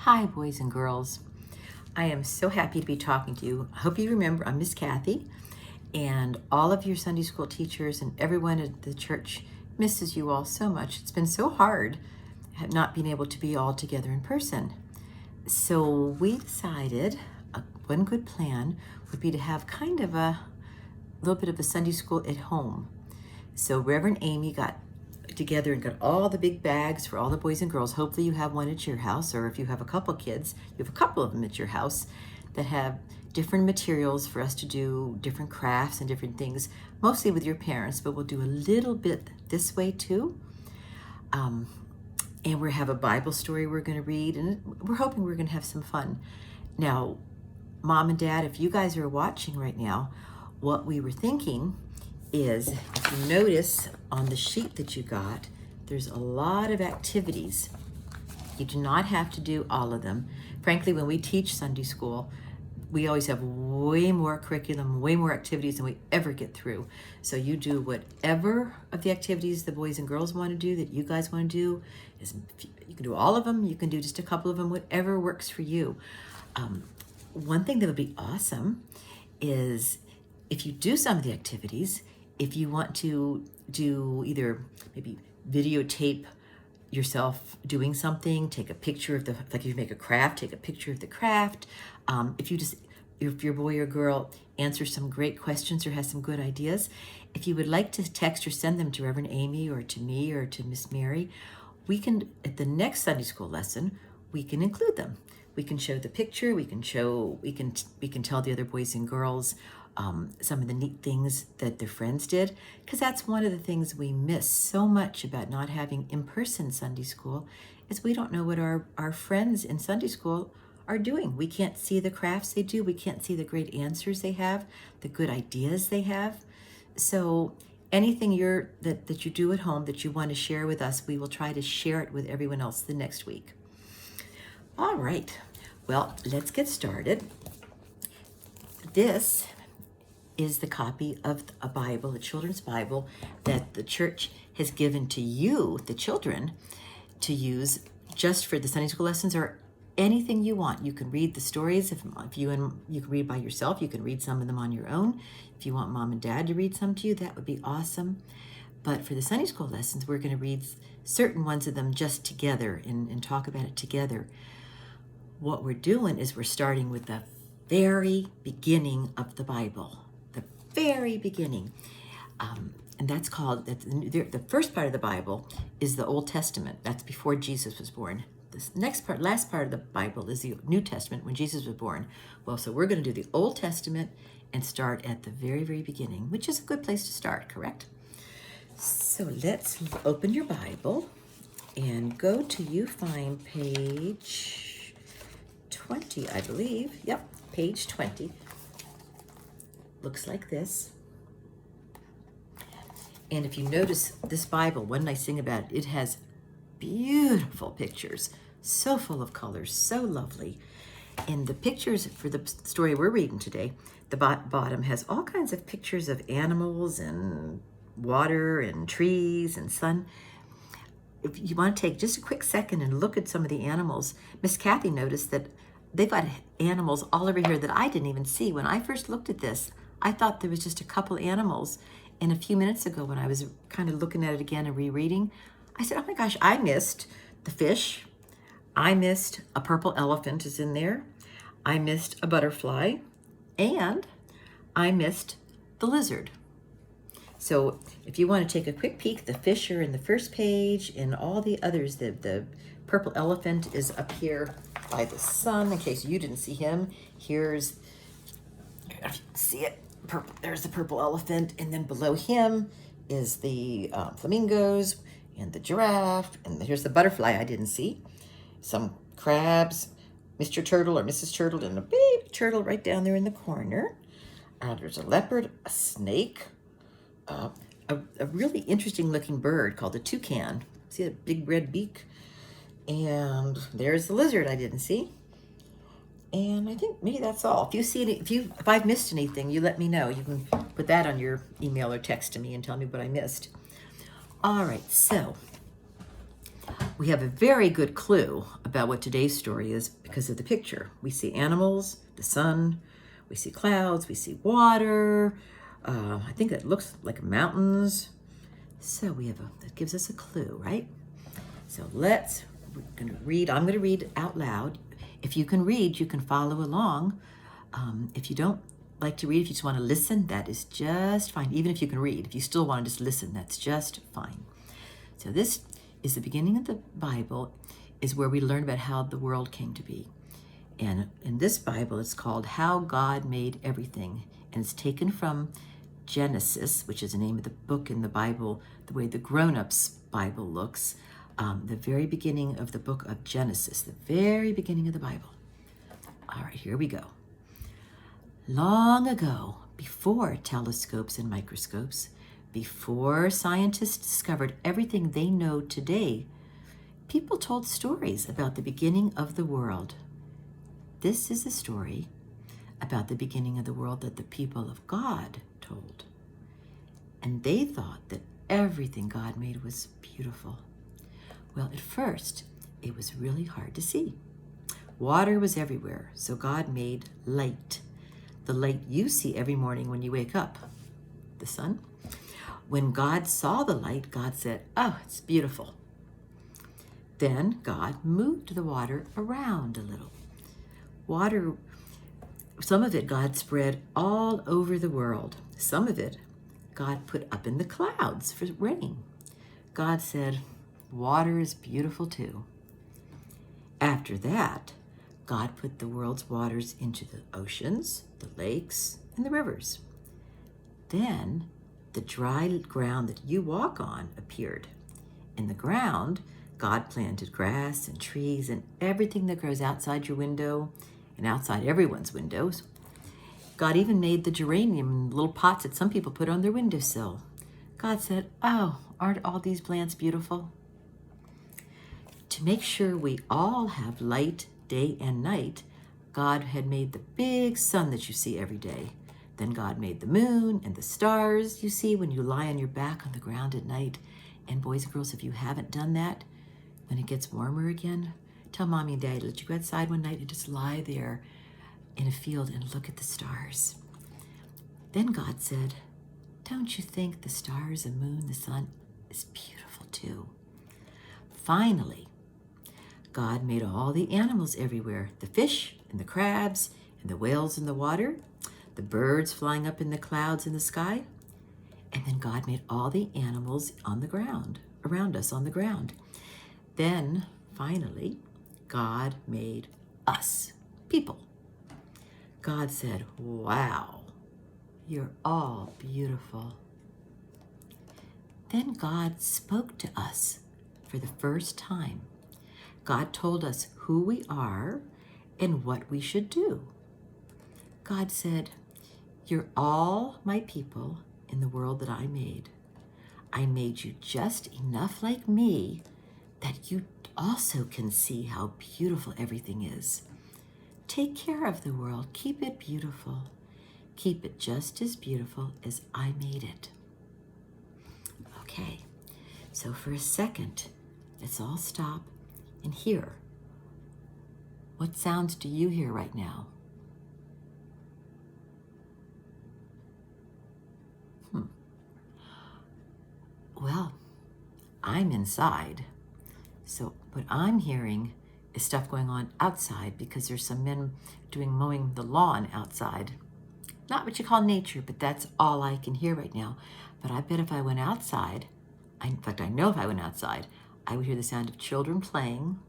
Hi, boys and girls. I am so happy to be talking to you. I hope you remember I'm Miss Kathy, and all of your Sunday school teachers and everyone at the church misses you all so much. It's been so hard not being able to be all together in person. So we decided one good plan would be to have kind of a little bit of a Sunday school at home. So Reverend Amy got together and got all the big bags for all the boys and girls. Hopefully you have one at your house, or if you have a couple kids, you have a couple of them at your house that have different materials for us to do different crafts and different things, mostly with your parents, but we'll do a little bit this way too. And we have a Bible story we're going to read, and we're hoping we're going to have some fun. Now, Mom and Dad, if you guys are watching right now, what we were thinking is, if you notice on the sheet that you got, there's a lot of activities. You do not have to do all of them. Frankly, when we teach Sunday school, we always have way more curriculum, way more activities than we ever get through. So you do whatever of the activities the boys and girls want to do, that you guys want to do. You can do all of them, you can do just a couple of them, whatever works for you. One thing that would be awesome is if you do some of the activities, if you want to do either maybe videotape yourself doing something, take a picture of like if you make a craft, take a picture of the craft. If your boy or girl answers some great questions or has some good ideas, if you would like to text or send them to Reverend Amy or to me or to Miss Mary, we can, at the next Sunday school lesson, we can include them. We can show the picture, we can tell the other boys and girls some of the neat things that their friends did, because that's one of the things we miss so much about not having in-person Sunday school, is we don't know what our friends in Sunday school are doing. We can't see the crafts they do, we can't see the great answers they have, the good ideas they have. So anything that you do at home that you want to share with us, we will try to share it with everyone else the next week. All right, well, let's get started. This is the copy of a Bible, a children's Bible, that the church has given to you, the children, to use just for the Sunday school lessons or anything you want. You can read the stories if you can read by yourself. You can read some of them on your own. If you want Mom and Dad to read some to you, that would be awesome. But for the Sunday school lessons, we're going to read certain ones of them just together and talk about it together. What we're doing is we're starting with the very beginning of the Bible. Very beginning, and that's called, the first part of the Bible is the Old Testament. That's before Jesus was born. This last part of the Bible is the New Testament, when Jesus was born. Well, so we're going to do the Old Testament and start at the very, very beginning, which is a good place to start, correct? So let's open your Bible and go to, you find page 20, I believe. Yep, page 20. Looks like this. And if you notice this Bible, one nice thing about it, it has beautiful pictures, so full of colors, so lovely. And the pictures for the story we're reading today, the bottom has all kinds of pictures of animals and water and trees and sun. If you want to take just a quick second and look at some of the animals, Miss Kathy noticed that they've got animals all over here that I didn't even see. When I first looked at this, I thought there was just a couple animals. And a few minutes ago, when I was kind of looking at it again and rereading, I said, oh my gosh, I missed the fish. I missed a purple elephant is in there. I missed a butterfly. And I missed the lizard. So if you want to take a quick peek, the fish are in the first page, and all the others, the purple elephant is up here by the sun, in case you didn't see him. Here's, if you can see it, there's the purple elephant, and then below him is the flamingos and the giraffe, and here's the butterfly I didn't see. Some crabs, Mr. Turtle or Mrs. Turtle, and a baby turtle right down there in the corner. There's a leopard, a snake, a really interesting looking bird called a toucan. See that big red beak? And there's the lizard I didn't see. And I think maybe that's all. If I've missed anything, you let me know. You can put that on your email or text to me and tell me what I missed. All right, so We have a very good clue about what today's story is because of the picture. We see animals, the sun, we see clouds, we see water. I think that looks like mountains. So that gives us a clue, right? So we're going to read. I'm going to read out loud. If you can read, you can follow along. If you don't like to read, if you just want to listen, that is just fine. Even if you can read, if you still want to just listen, that's just fine. So this is the beginning of the Bible, is where we learn about how the world came to be. And in this Bible, it's called How God Made Everything. And it's taken from Genesis, which is the name of the book in the Bible, the way the grown-ups Bible looks. The very beginning of the book of Genesis, the very beginning of the Bible. All right, here we go. Long ago, before telescopes and microscopes, before scientists discovered everything they know today, people told stories about the beginning of the world. This is a story about the beginning of the world that the people of God told. And they thought that everything God made was beautiful. Well, at first, it was really hard to see. Water was everywhere, so God made light. The light you see every morning when you wake up, the sun. When God saw the light, God said, "Oh, it's beautiful." Then God moved the water around a little. Water, some of it God spread all over the world. Some of it God put up in the clouds for rain. God said, "Water is beautiful too." After that, God put the world's waters into the oceans, the lakes, and the rivers. Then the dry ground that you walk on appeared. In the ground, God planted grass and trees and everything that grows outside your window and outside everyone's windows. God even made the geranium in little pots that some people put on their windowsill. God said, "Oh, aren't all these plants beautiful?" To make sure we all have light day and night, God had made the big sun that you see every day. Then God made the moon and the stars you see when you lie on your back on the ground at night. And boys and girls, if you haven't done that, when it gets warmer again, tell Mommy and Daddy, let you go outside one night and just lie there in a field and look at the stars. Then God said, "Don't you think the stars, the moon, the sun is beautiful too?" Finally, God made all the animals everywhere, the fish and the crabs and the whales in the water, the birds flying up in the clouds in the sky. And then God made all the animals on the ground, around us on the ground. Then, finally, God made us, people. God said, "Wow, you're all beautiful." Then God spoke to us for the first time. God told us who we are and what we should do. God said, "You're all my people in the world that I made. I made you just enough like me that you also can see how beautiful everything is. Take care of the world. Keep it beautiful. Keep it just as beautiful as I made it." Okay, so for a second, let's all stop and hear. What sounds do you hear right now? Well, I'm inside. So what I'm hearing is stuff going on outside because there's some men mowing the lawn outside. Not what you call nature, but that's all I can hear right now. But I bet if I went outside, in fact, I know if I went outside, I would hear the sound of children playing.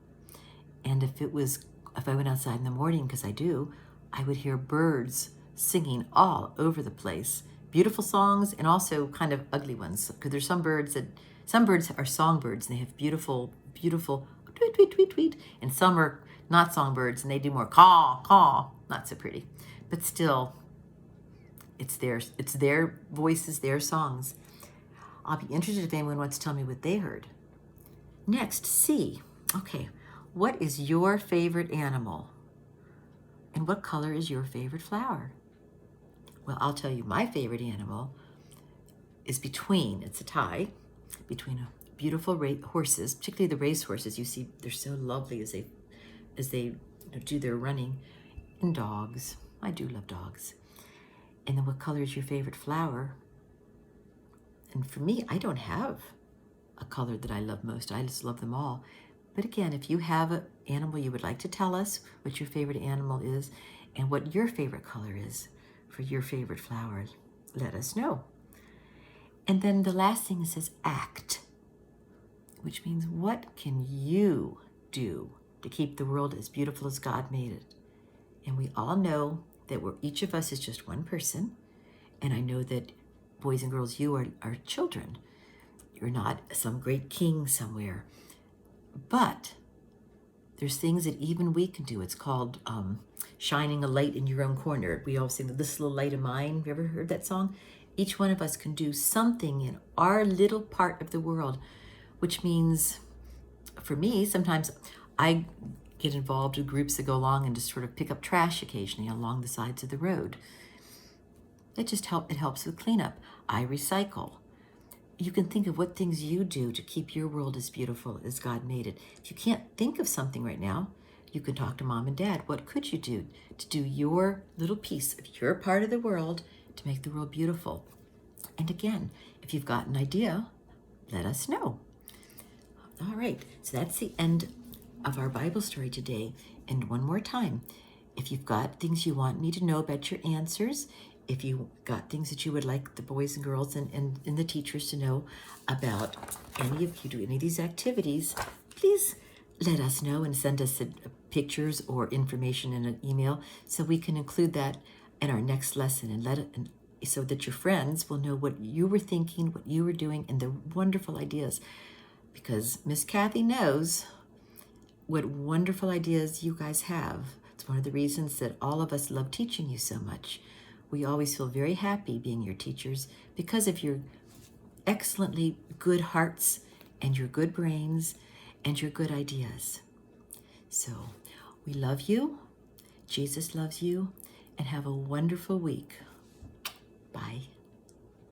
And if I went outside in the morning, because I do, I would hear birds singing all over the place. Beautiful songs and also kind of ugly ones. Because there's some birds are songbirds and they have beautiful, beautiful tweet, tweet, tweet, tweet. And some are not songbirds and they do more caw, caw. Not so pretty. But still, it's their voices, their songs. I'll be interested if anyone wants to tell me what they heard. Next, C. Okay, what is your favorite animal? And what color is your favorite flower? Well, I'll tell you, my favorite animal is it's a tie between a beautiful horses, particularly the race horses. You see, they're so lovely as they do their running. And dogs. I do love dogs. And then what color is your favorite flower? And for me, I don't have a color that I love most. I just love them all. But again, if you have an animal you would like to tell us what your favorite animal is and what your favorite color is for your favorite flower, let us know. And then the last thing, it says act, which means what can you do to keep the world as beautiful as God made it? And we all know that each of us is just one person. And I know that boys and girls, you are children. You're not some great king somewhere. But there's things that even we can do. It's called shining a light in your own corner. We all sing "This Little Light of Mine." Have you ever heard that song? Each one of us can do something in our little part of the world, which means, for me, sometimes I get involved with groups that go along and just sort of pick up trash occasionally along the sides of the road. It helps with cleanup. I recycle. You can think of what things you do to keep your world as beautiful as God made it. If you can't think of something right now, you can talk to mom and dad. What could you do to do your little piece of your part of the world to make the world beautiful? And again, if you've got an idea, let us know. All right, so that's the end of our Bible story today. And one more time, if you've got things you want me to know about your answers, if you got things that you would like the boys and girls and the teachers to know about any of these activities, please let us know and send us pictures or information in an email so we can include that in our next lesson and so that your friends will know what you were thinking, what you were doing, and the wonderful ideas. Because Miss Kathy knows what wonderful ideas you guys have. It's one of the reasons that all of us love teaching you so much. We always feel very happy being your teachers because of your excellently good hearts and your good brains and your good ideas. So we love you, Jesus loves you, and have a wonderful week. Bye.